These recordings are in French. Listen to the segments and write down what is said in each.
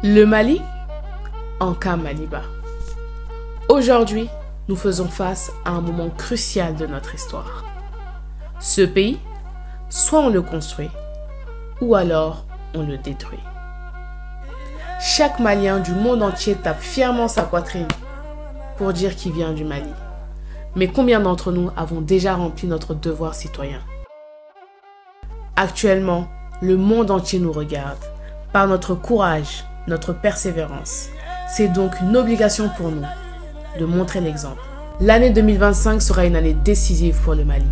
Le Mali, Anka Maliba. Aujourd'hui, nous faisons face à un moment crucial de notre histoire. Ce pays, soit on le construit, ou alors on le détruit. Chaque Malien du monde entier tape fièrement sa poitrine pour dire qu'il vient du Mali. Mais combien d'entre nous avons déjà rempli notre devoir citoyen? Actuellement, le monde entier nous regarde. Par notre courage, notre persévérance. C'est donc une obligation pour nous de montrer l'exemple. L'année 2025 sera une année décisive pour le Mali.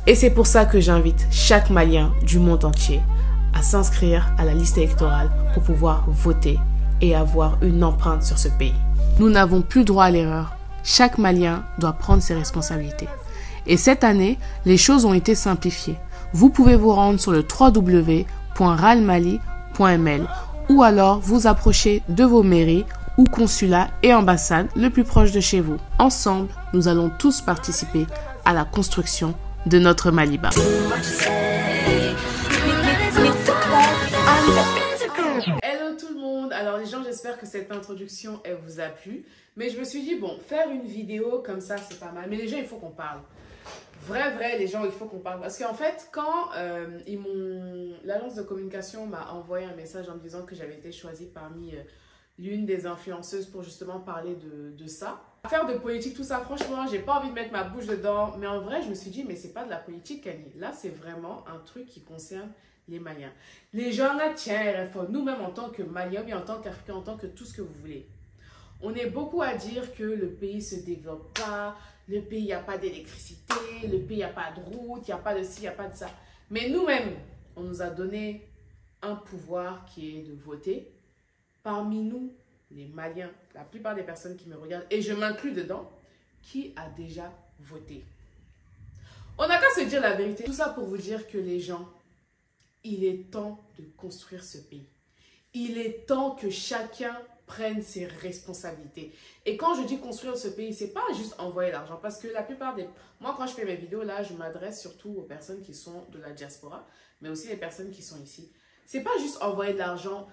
Et c'est pour ça que j'invite chaque Malien du monde entier à s'inscrire à la liste électorale pour pouvoir voter et avoir une empreinte sur ce pays. Nous n'avons plus droit à l'erreur. Chaque Malien doit prendre ses responsabilités. Et cette année, les choses ont été simplifiées. Vous pouvez vous rendre sur le www.ralmali.ml ou alors vous approcher de vos mairies ou consulats et ambassades le plus proche de chez vous. Ensemble, nous allons tous participer à la construction de notre Maliba. Hello tout le monde. Alors les gens, j'espère que cette introduction elle vous a plu. Mais je me suis dit, bon, faire une vidéo comme ça, c'est pas mal. Mais les gens, il faut qu'on parle. Vrai, les gens, il faut qu'on parle. Parce qu'en fait, quand l'agence de communication m'a envoyé un message en me disant que j'avais été choisie parmi l'une des influenceuses pour justement parler de ça. Faire de politique, tout ça, franchement, j'ai pas envie de mettre ma bouche dedans. Mais en vrai, je me suis dit, mais c'est pas de la politique, Kanye. Là, c'est vraiment un truc qui concerne les Maliens. Les gens là, tiens, nous-mêmes en tant que Maliens, bien en tant qu'Africains, en tant que tout ce que vous voulez. On est beaucoup à dire que le pays ne se développe pas, le pays, il n'y a pas d'électricité, le pays, il n'y a pas de route, il n'y a pas de ci, il n'y a pas de ça. Mais nous-mêmes, on nous a donné un pouvoir qui est de voter. Parmi nous, les Maliens, la plupart des personnes qui me regardent, et je m'inclus dedans, qui a déjà voté? On n'a qu'à se dire la vérité. Tout ça pour vous dire que les gens, il est temps de construire ce pays. Il est temps que chacun prenne ses responsabilités. Et quand je dis construire ce pays, c'est pas juste envoyer l'argent. Parce que la plupart des... Moi, quand je fais mes vidéos, là, je m'adresse surtout aux personnes qui sont de la diaspora, mais aussi les personnes qui sont ici. C'est pas juste envoyer de l'argent.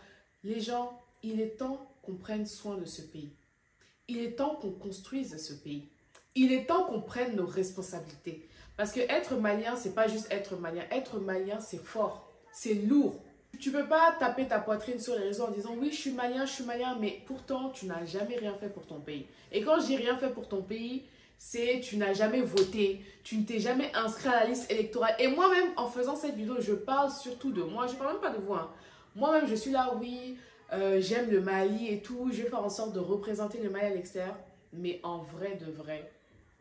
Les gens, il est temps qu'on prenne soin de ce pays. Il est temps qu'on construise ce pays. Il est temps qu'on prenne nos responsabilités. Parce que être malien, c'est pas juste être malien. Être malien, c'est fort. C'est lourd. Tu ne peux pas taper ta poitrine sur les réseaux en disant « Oui, je suis malien, mais pourtant, tu n'as jamais rien fait pour ton pays. » Et quand je dis rien fait pour ton pays, c'est tu n'as jamais voté, tu ne t'es jamais inscrit à la liste électorale. Et moi-même, en faisant cette vidéo, je parle surtout de moi. Je ne parle même pas de vous. Hein. Moi-même, je suis là, oui, j'aime le Mali et tout. Je vais faire en sorte de représenter le Mali à l'extérieur. Mais en vrai de vrai,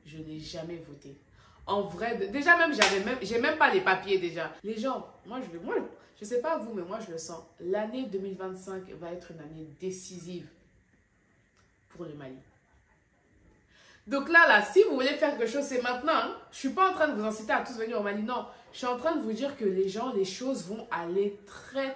je n'ai jamais voté. En vrai, déjà même, j'ai même pas les papiers déjà. Les gens, je sais pas vous, mais moi je le sens. L'année 2025 va être une année décisive pour le Mali. Donc là, si vous voulez faire quelque chose, c'est maintenant. Hein. Je suis pas en train de vous inciter à tous venir au Mali, non. Je suis en train de vous dire que les choses vont aller très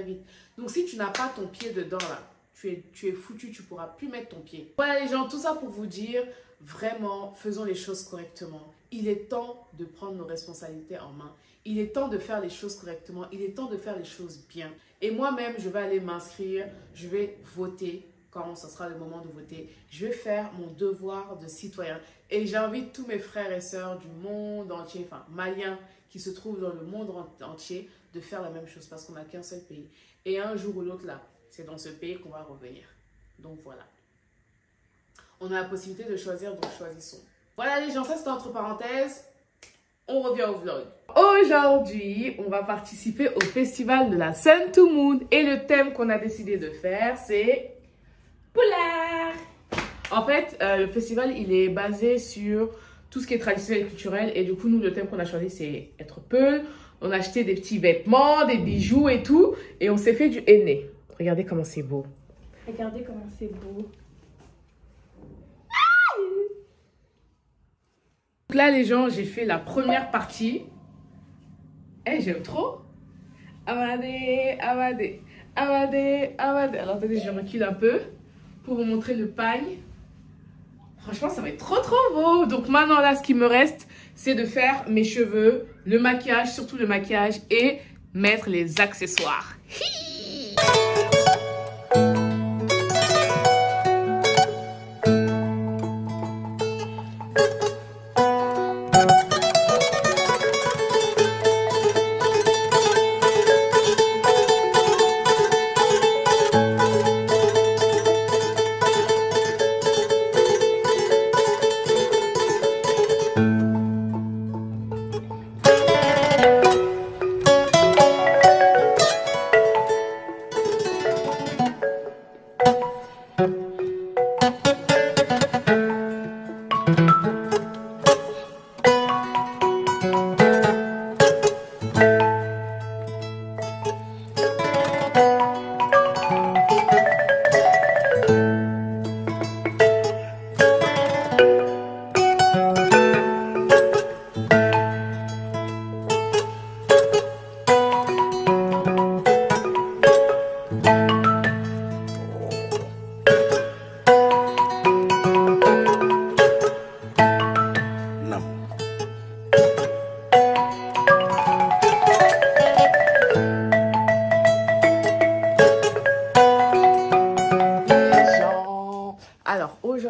vite. Donc si tu n'as pas ton pied dedans là, tu es foutu, tu pourras plus mettre ton pied. Voilà les gens, tout ça pour vous dire, vraiment, faisons les choses correctement. Il est temps de prendre nos responsabilités en main. Il est temps de faire les choses correctement. Il est temps de faire les choses bien. Et moi-même, je vais aller m'inscrire. Je vais voter quand ce sera le moment de voter. Je vais faire mon devoir de citoyen. Et j'invite tous mes frères et sœurs du monde entier, enfin maliens, qui se trouvent dans le monde entier, de faire la même chose parce qu'on n'a qu'un seul pays. Et un jour ou l'autre, là, c'est dans ce pays qu'on va revenir. Donc voilà. On a la possibilité de choisir, donc choisissons. Voilà les gens, ça c'était entre parenthèses. On revient au vlog. Aujourd'hui, on va participer au festival de la Sun to Moon. Et le thème qu'on a décidé de faire, c'est Pulaar. En fait, le festival, il est basé sur tout ce qui est traditionnel et culturel. Et du coup, nous, le thème qu'on a choisi, c'est être Peul. On a acheté des petits vêtements, des bijoux et tout. Et on s'est fait du henné. Regardez comment c'est beau. Regardez comment c'est beau. Donc là, les gens, j'ai fait la première partie. Eh, j'aime trop. Amadé. Alors, attendez, je recule un peu pour vous montrer le pagne. Franchement, ça va être trop beau. Donc maintenant, là, ce qui me reste, c'est de faire mes cheveux, le maquillage, surtout le maquillage, et mettre les accessoires.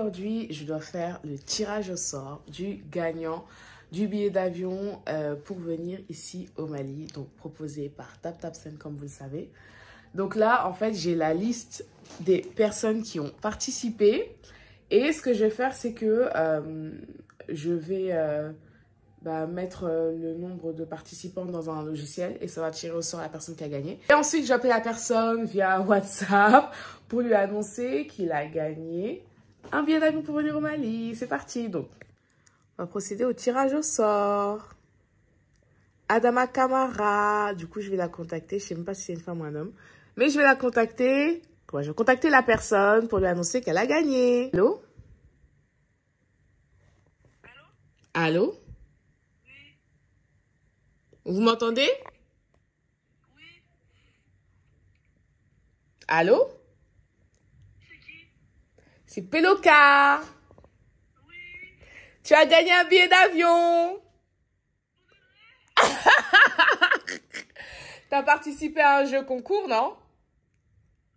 aujourd'hui, je dois faire le tirage au sort du gagnant du billet d'avion pour venir ici au Mali, donc proposé par TapTapSend comme vous le savez. Donc là, en fait, j'ai la liste des personnes qui ont participé. Et ce que je vais faire, c'est que je vais mettre le nombre de participants dans un logiciel et ça va tirer au sort la personne qui a gagné. Et ensuite, j'appelle la personne via WhatsApp pour lui annoncer qu'il a gagné un billet d'avion pour venir au Mali. C'est parti. Donc, on va procéder au tirage au sort. Adama Kamara. Du coup, je vais la contacter. Je ne sais même pas si c'est une femme ou un homme. Mais je vais la contacter. Ouais, je vais contacter la personne pour lui annoncer qu'elle a gagné. Allô? Allô? Oui, Vous m'entendez? oui, Allô? c'est qui? C'est Peloka. Oui, Tu as gagné un billet d'avion. T'as participé à un jeu concours, non?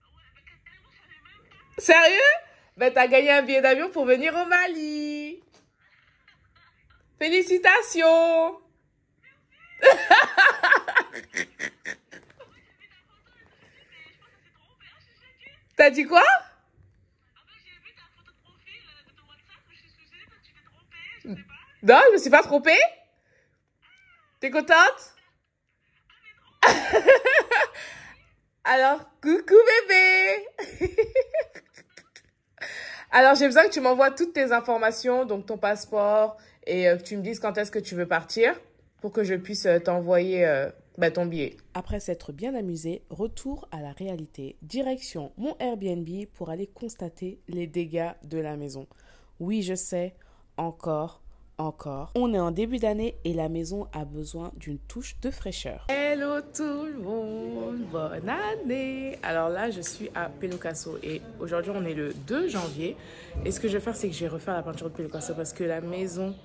carrément, je savais même pas. Sérieux? Ben, t'as gagné un billet d'avion pour venir au Mali. Félicitations. T'as dit quoi? En fait, j'ai vu ta photo de profil de ton WhatsApp, je suis excusée, toi tu t'es trompée, je sais pas. Non, je me suis pas trompée. T'es contente? Alors, coucou bébé. Alors, j'ai besoin que tu m'envoies toutes tes informations, donc ton passeport, et que tu me dises quand est-ce que tu veux partir pour que je puisse t'envoyer ton billet. Après s'être bien amusé, retour à la réalité. Direction mon Airbnb pour aller constater les dégâts de la maison. Oui, je sais, encore. On est en début d'année et la maison a besoin d'une touche de fraîcheur. Hello tout le monde, bonne année. Alors là, je suis à Pelokasso et aujourd'hui, on est le 2 janvier. Et ce que je vais faire, c'est que je vais refaire la peinture de Pelokasso parce que la maison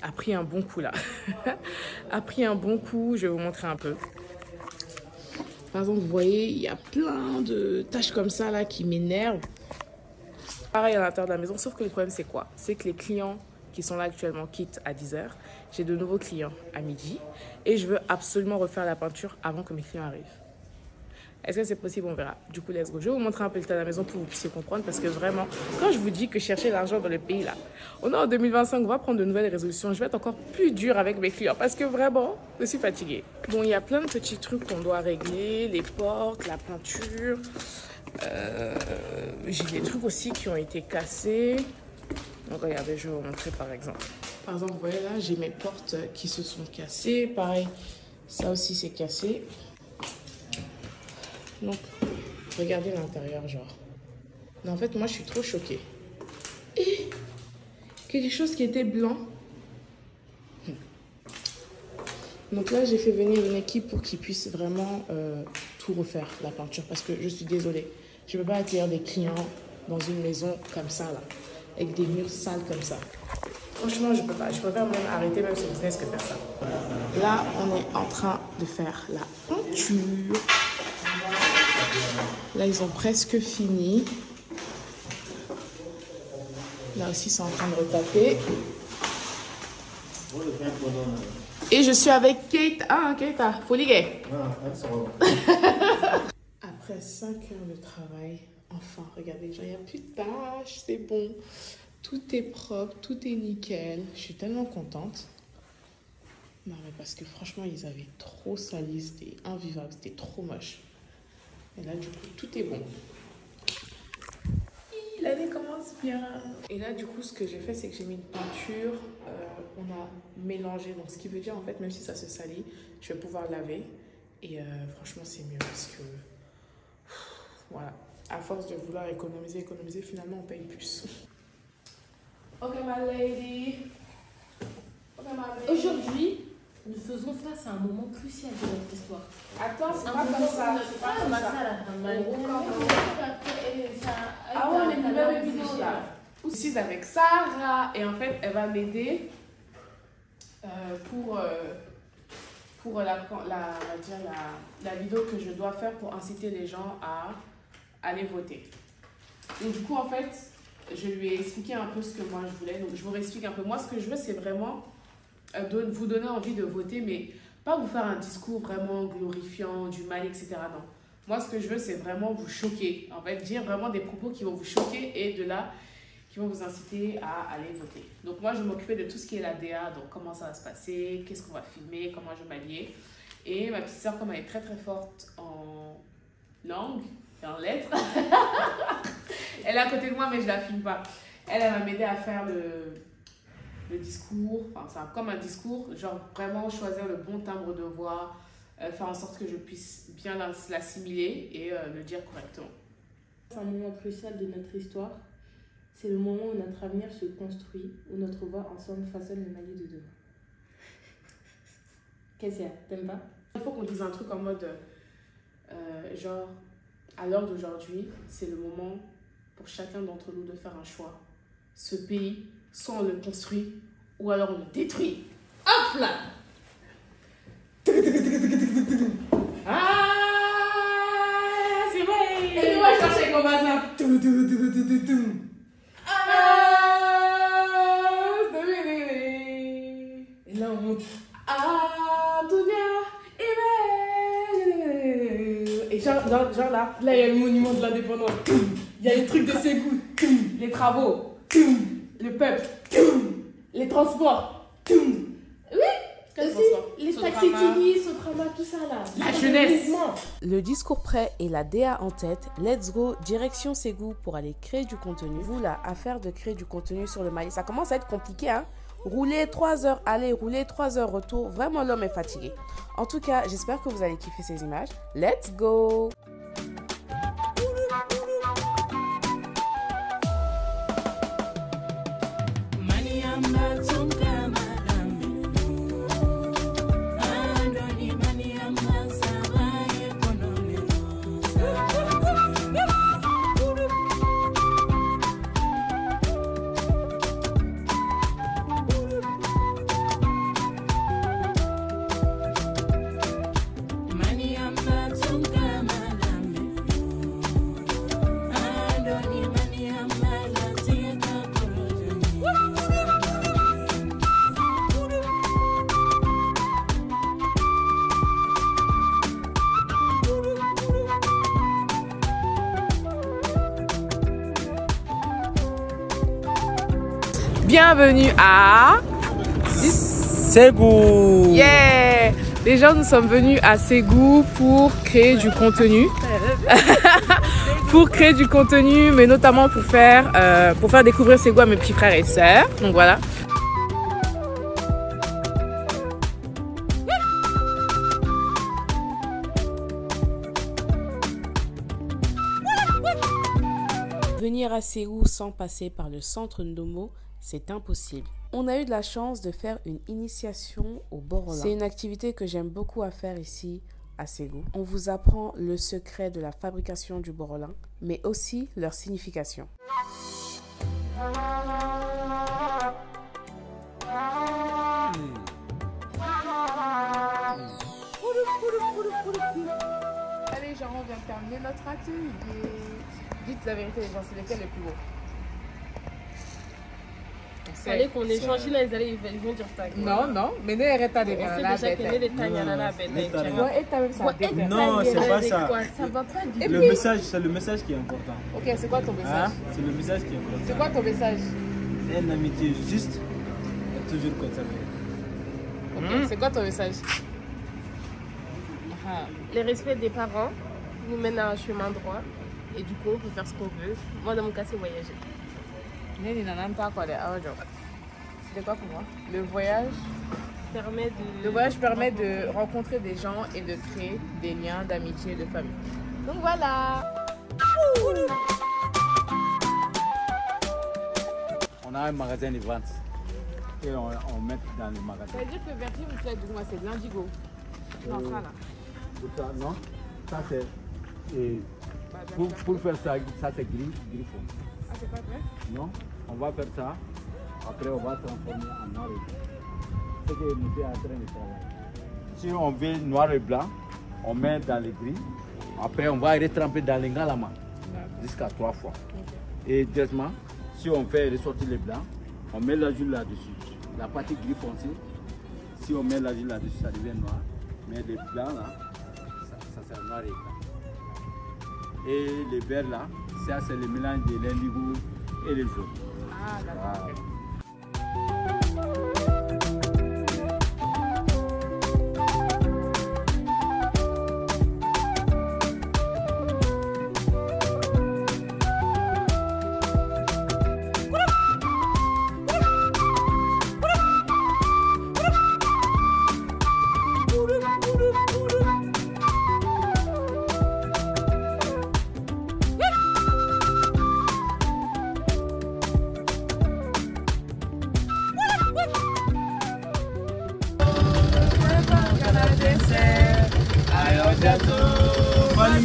a pris un bon coup là. A pris un bon coup, je vais vous montrer un peu. Par exemple, vous voyez, il y a plein de taches comme ça là qui m'énervent. Pareil à l'intérieur de la maison, sauf que le problème c'est quoi? C'est que les clients qui sont là actuellement quittent à 10 h. J'ai de nouveaux clients à midi et je veux absolument refaire la peinture avant que mes clients arrivent. Est-ce que c'est possible? On verra. Du coup, let's go. Je vais vous montrer un peu l'état de la maison pour que vous puissiez comprendre parce que vraiment, quand je vous dis que chercher l'argent dans le pays là, on est en 2025, on va prendre de nouvelles résolutions. Je vais être encore plus dure avec mes clients parce que vraiment, je suis fatiguée. Bon, il y a plein de petits trucs qu'on doit régler, les portes, la peinture. J'ai des trucs aussi qui ont été cassés. Donc regardez, je vais vous montrer par exemple. Par exemple, vous voyez là, j'ai mes portes qui se sont cassées. Pareil, ça aussi c'est cassé. Donc, regardez l'intérieur, genre. Mais en fait, moi, je suis trop choquée. Et quelque chose qui était blanc. Donc là, j'ai fait venir une équipe pour qu'ils puissent vraiment tout refaire, la peinture. Parce que je suis désolée. Je ne peux pas accueillir des clients dans une maison comme ça, là. Avec des murs sales comme ça. Franchement, je peux pas. Je préfère même arrêter même ce business que faire ça. Là, on est en train de faire la peinture. Là, ils ont presque fini. Là aussi, ils sont en train de retaper. Et je suis avec Kate. Ah, Kate, folie gay. Après 5 heures de travail, enfin, regardez, il n'y a plus de tâches, c'est bon. Tout est propre, tout est nickel. Je suis tellement contente. Non, mais parce que franchement, ils avaient trop sali, c'était invivable, c'était trop moche. Et là, du coup, tout est bon. L'année commence bien. Et là, du coup, ce que j'ai fait, c'est que j'ai mis une peinture. On a mélangé. Donc, ce qui veut dire, en fait, même si ça se salit, je vais pouvoir laver. Et franchement, c'est mieux parce que... Voilà. À force de vouloir économiser, finalement, on paye plus. Ok, my lady. Ok, my lady. Aujourd'hui, nous faisons face à un moment crucial de notre histoire. Attends, c'est Un pas moment comme ça. où C'est pas comme ça. Ah Ah ouais, on est une nouvelle vidéo là. Je suis avec Sarah et en fait, elle va m'aider pour la vidéo que je dois faire pour inciter les gens à aller voter. Et du coup, en fait, je lui ai expliqué un peu ce que moi je voulais. Donc je vous réexplique un peu. Moi, ce que je veux, c'est vraiment vous donner envie de voter, mais pas vous faire un discours vraiment glorifiant du mal, etc. Non. Moi, ce que je veux, c'est vraiment vous choquer. En fait, dire vraiment des propos qui vont vous choquer et de là, qui vont vous inciter à aller voter. Donc moi, je vais m'occuper de tout ce qui est la DA, donc comment ça va se passer, qu'est-ce qu'on va filmer, comment je vais m'allier. Et ma petite soeur, comme elle est très très forte en langue et en lettres, elle est à côté de moi, mais je ne la filme pas. Elle va m'aider à faire le discours, enfin c'est comme un discours, genre vraiment choisir le bon timbre de voix, faire en sorte que je puisse bien l'assimiler et le dire correctement. C'est un moment crucial de notre histoire. C'est le moment où notre avenir se construit, où notre voix ensemble façonne le Mali de demain. Qu'est-ce qu'il y a? T'aimes pas? Il faut qu'on dise un truc en mode, genre, à l'heure d'aujourd'hui, c'est le moment pour chacun d'entre nous de faire un choix. Ce pays, soit on le construit, ou alors on le détruit. Hop là! Ah, c'est vrai! Et puis moi, je cherche avec mon bazar. Et là, on monte. Et genre là, Là, il y a le monument de l'indépendance. Il y a les trucs de Ségou. les travaux, le peuple, les transports. Oui, aussi, les taxis Tigui, Sotrama, tout ça là. La jeunesse. Le discours prêt et la DA en tête, let's go, direction Ségou pour aller créer du contenu. Vous là, affaire de créer du contenu sur le Mali, ça commence à être compliqué, hein. Rouler 3 heures aller, rouler 3 heures retour, vraiment l'homme est fatigué. En tout cas, j'espère que vous allez kiffer ces images. Let's go! Bienvenue à Ségou. Yeah! Les gens, nous sommes venus à Ségou pour créer du contenu. Pour créer du contenu, mais notamment pour faire découvrir Ségou à mes petits frères et sœurs. Donc voilà. Venir à Ségou sans passer par le centre Ndomo, c'est impossible. On a eu de la chance de faire une initiation au Borola. C'est une activité que j'aime beaucoup à faire ici à Ségou. On vous apprend le secret de la fabrication du Borola, mais aussi leur signification. Allez, genre, on vient de terminer notre atelier. Dites la vérité, les gens, c'est lequel le plus beau? Fallait qu'on échange là, ils vont dire tag. Non, mais ne arrête pas de rien. On sait déjà qu'il y a des tags à la bête. Non, c'est pas ça. Ça va pas du Le message, c'est le message qui est important. Ok, c'est quoi ton message? Hein? C'est le message qui est important. C'est quoi ton message? Une amitié juste est toujours conservée. Ok, c'est quoi ton message? Le respect des parents nous mène à un chemin droit. Et du coup, on peut faire ce qu'on veut. Moi, dans mon cas, c'est voyager. C'était quoi pour moi? Le voyage permet de rencontrer des gens et de créer des liens d'amitié et de famille. Donc voilà. On a un magasin de vente et on met dans le magasin. Ça veut dire que Vertier, vous faites du moins, c'est de l'indigo. Ça, non, ça c'est... Pour faire ça, c'est griffon. Ah, c'est pas vrai? Non, on va faire ça. Après, on va transformer en noir et blanc. C'est ce que nous est en train de travailler. Si on veut noir et blanc, on met dans les gris. Après, on va retremper dans les ngalama jusqu'à 3 fois. Okay. Et directement, Si on fait ressortir les blancs, on met l'azur là-dessus. La partie gris foncé, si on met l'azur là-dessus, ça devient noir. Mais les blancs là, ça sert noir et blanc. Et les verts là, ça c'est le mélange de l'indigo et le jaune. Ah, d'accord. Voilà.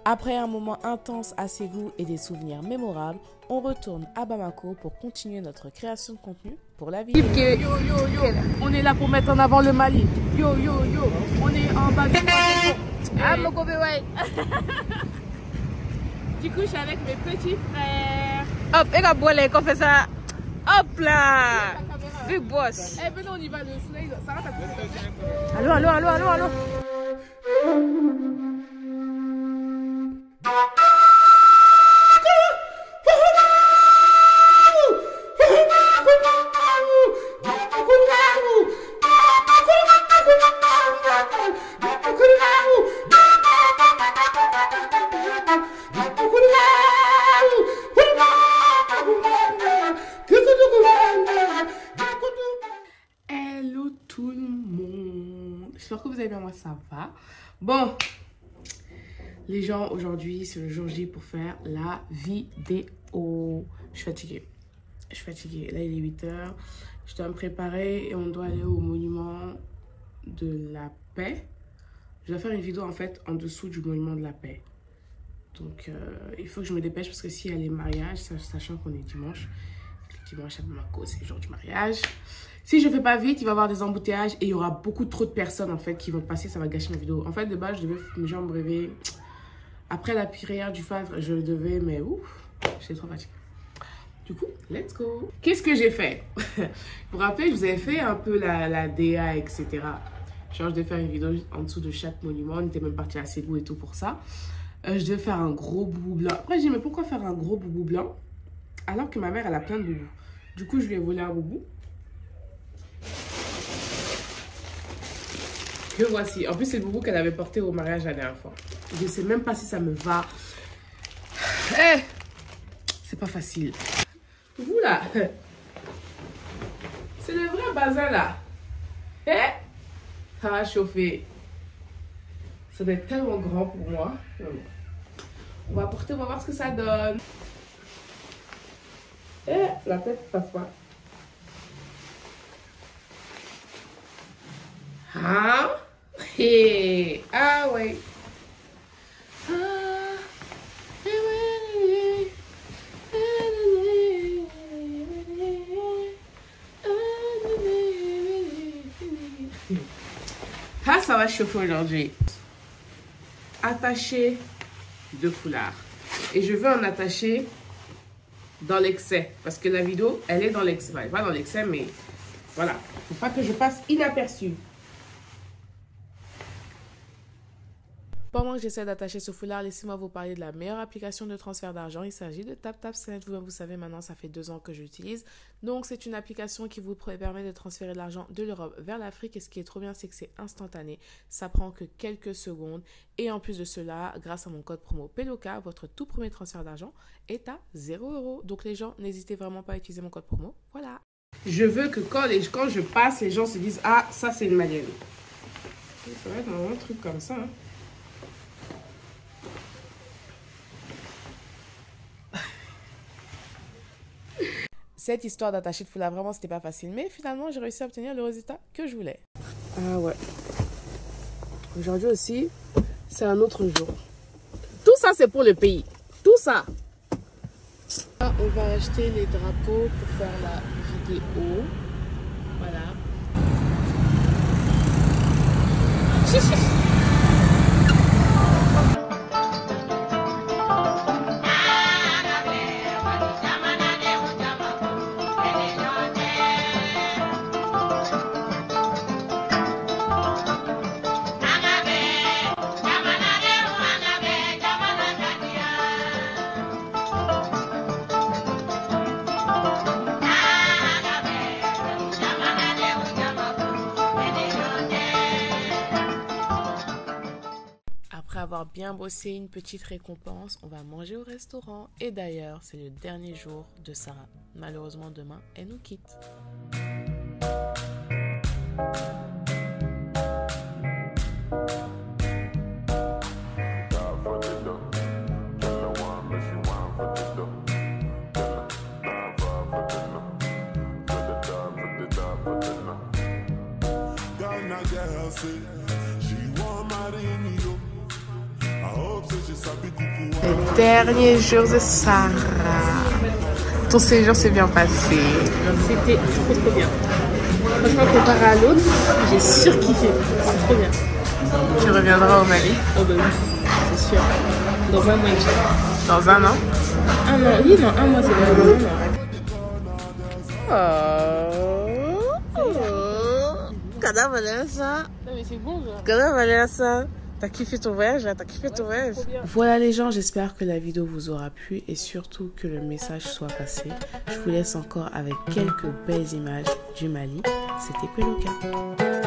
Après un moment intense à Ségou et des souvenirs mémorables, on retourne à Bamako pour continuer notre création de contenu pour la vidéo. Yo, yo, yo, on est là pour mettre en avant le Mali. Yo, yo, yo, on est en bas du Du coup, je suis avec mes petits frères. Hop, et la boîte, qu'on fait ça. Hop là. Big boss. Eh ben non, on y va, le soleil, ça va, ça coupe. Allô, allô, allô, allô, allô. Hello tout le monde. J'espère que vous allez bien, moi ça va. Bon, les gens, aujourd'hui c'est le jour J pour faire la vidéo. Je suis fatiguée. Je suis fatiguée. Là il est 8 h. Je dois me préparer et on doit aller au monument de la paix. Je dois faire une vidéo en fait en dessous du monument de la paix. Donc il faut que je me dépêche parce que s'il y a les mariages, sachant qu'on est dimanche, le dimanche à Bamako c'est le jour du mariage. Si je fais pas vite, il va y avoir des embouteillages et il y aura beaucoup trop de personnes en fait qui vont passer, ça va gâcher ma vidéo. En fait de base je devais me réveiller après la prière du Fajr, je devais, mais ouf, j'étais trop fatiguée. Du coup, let's go. Qu'est-ce que j'ai fait? Vous vous rappelez, je vous avais fait un peu la DA, etc. Genre, je devais faire une vidéo en dessous de chaque monument. On était même parti à Ségou et tout pour ça. Je devais faire un gros boubou blanc. Après, j'ai dit, mais pourquoi faire un gros boubou blanc alors que ma mère, elle a plein de boubous? Du coup, je lui ai volé un boubou. Que voici. En plus, c'est le boubou qu'elle avait porté au mariage la dernière fois. Je ne sais même pas si ça me va. Hey, c'est pas facile. Vous là, c'est le vrai bazar là. Eh, ça va chauffer. Ça doit être tellement grand pour moi. On va porter, on va voir ce que ça donne. Eh, la tête passe pas. Ah, hey. Ah ouais. Ah, ça va chauffer aujourd'hui. Attaché de foulard. Et je veux en attacher dans l'excès. Parce que la vidéo, elle est dans l'excès. Elle n'est pas dans l'excès, mais voilà. Il ne faut pas que je passe inaperçu. Pendant que j'essaie d'attacher ce foulard, laissez-moi vous parler de la meilleure application de transfert d'argent. Il s'agit de TapTapSend. Vous savez maintenant, ça fait 2 ans que j'utilise. Donc, c'est une application qui vous permet de transférer de l'argent de l'Europe vers l'Afrique. Et ce qui est trop bien, c'est que c'est instantané. Ça prend que quelques secondes. Et en plus de cela, grâce à mon code promo PELOCA, votre tout premier transfert d'argent est à 0 €. Donc, les gens, n'hésitez vraiment pas à utiliser mon code promo. Voilà. Je veux que quand je passe, les gens se disent « Ah, ça, c'est une Malienne. » Ça va être un truc comme ça. Hein. Cette histoire d'attacher le foulard, vraiment, c'était pas facile. Mais finalement, j'ai réussi à obtenir le résultat que je voulais. Ah ouais. Aujourd'hui aussi, c'est un autre jour. Tout ça, c'est pour le pays. Tout ça. Là, on va acheter les drapeaux pour faire la vidéo. Voilà. Après avoir bien bossé, une petite récompense, on va manger au restaurant. Et d'ailleurs, c'est le dernier jour de Sarah. Malheureusement, demain, elle nous quitte. Le dernier jour de Sarah. Ton séjour s'est bien passé. C'était trop bien. Franchement, comparé à l'autre, j'ai surkiffé. C'est trop bien. Tu reviendras au Mali? Oh bah oui, c'est sûr. Dans un mois, Dans un an? un an, oui, non, un mois, c'est bien. Kada Vanessa. Non, mais c'est bon, genre. Kada Vanessa. T'as kiffé ton voyage là? T'as kiffé ton voyage? Voilà les gens, j'espère que la vidéo vous aura plu et surtout que le message soit passé. Je vous laisse encore avec quelques belles images du Mali. C'était Peloka.